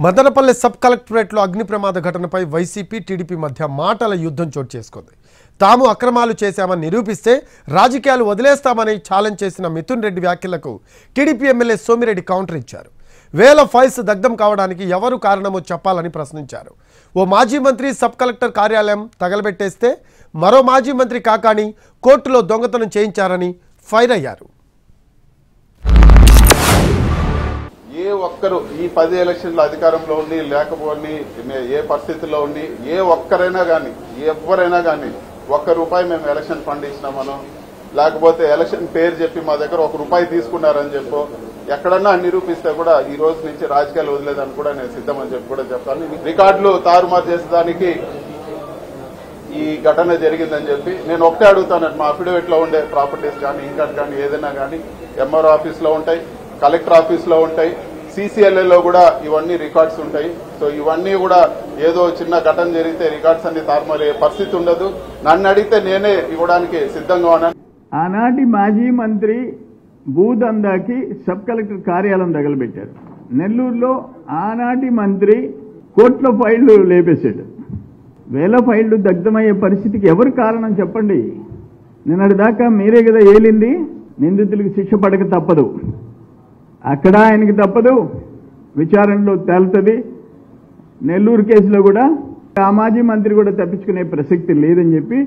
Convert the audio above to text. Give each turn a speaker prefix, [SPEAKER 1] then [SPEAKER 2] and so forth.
[SPEAKER 1] Madanapalle sub కలెక్టరేట్లో అగ్ని ప్రమాద ఘటనపై వైసీపీ టీడీపీ మధ్య మాటల యుద్ధం చోటు చేసుకుంది. తాము అక్రమాలు చేశామని నిరూపిస్తే రాజకీయాలు వదిలేస్తామని ఛాలెంజ్ చేసిన మిథున్ రెడ్డి వ్యాఖ్యలకు టీడీపీ ఎమ్మెల్యే సోమిరెడ్డి కౌంటర్ ఇచ్చారు. వేల ఫైల్స్ దగ్ధం కావడానికి ఎవరు కారణమో చెప్పాలని ప్రశ్నించారు. ఓ మాజీ మంత్రి సబ్ కలెక్టర్ కార్యాలయం తగలబెట్టేస్తే మరో మాజీ మంత్రి కాకాని కోర్టులో దొంగతనం చేయించారని ఫైర్ అయ్యారు.
[SPEAKER 2] ఏ ఒక్కరు ఈ 10 ఎలక్షన్ల అధికారంలో ఉండి లేకపోని ఏ పరిస్థితుల్లో ఉండి ఏ ఒక్కరైనా కానీ ఎవరైనా కానీ ₹1 మేము ఎలక్షన్ ఫండ్ ఇచ్చినామనో లేకపోతే ఎలక్షన్ పేరు చెప్పి మా దగ్గర ₹1 తీసుకున్నారని చెప్పో ఎక్కడన్నా నిరూపిస్తే కూడా ఈ రోజు నుంచి రాజకీయాలు వదిలేదని కూడా నేను సిద్ధమని చెప్పి కూడా చెప్తాను. రికార్డులు తారుమారు చేసేదానికి ఈ ఘటన జరిగిందని చెప్పి నేను ఒకటే అడుగుతాను. మా అఫిడవిట్ లో ఉండే ప్రాపర్టీస్ కానీ ఇన్కమ్ కానీ ఏదైనా కానీ ఎంఆర్ఓ ఆఫీస్ లో ఉంటాయి, కలెక్టర్ ఆఫీస్ లో ఉంటాయి, CCLA కూడా ఇవన్నీ రికార్డ్స్ ఉంటాయి. సో ఇవన్నీ కూడా ఏదో చిన్న ఘటన జరిగితే రికార్డ్స్ అన్ని తారుమారయ్యే పరిస్థితి ఉండదు. నన్ను అడిగితే నేనే ఇవ్వడానికి సిద్ధంగా ఉన్నాను.
[SPEAKER 3] ఆనాటి మాజీ మంత్రి భూదందాకి సబ్ కలెక్టర్ కార్యాలయం తగలబెట్టారు. నెల్లూరులో ఆనాటి మంత్రి కోర్టులో ఫైళ్లు లేపేశాడు. వేల ఫైళ్లు దగ్ధమయ్యే పరిస్థితికి ఎవరు కారణం చెప్పండి. నిన్నటి దాకా మీరే కదా ఏలింది. నిందితులకు శిక్ష పడక తప్పదు, అక్కడ ఆయనకి తప్పదు, విచారణలో తేలుతుంది. నెల్లూరు కేసులో కూడా ఆ మాజీ మంత్రి కూడా తప్పించుకునే ప్రసక్తి లేదని చెప్పి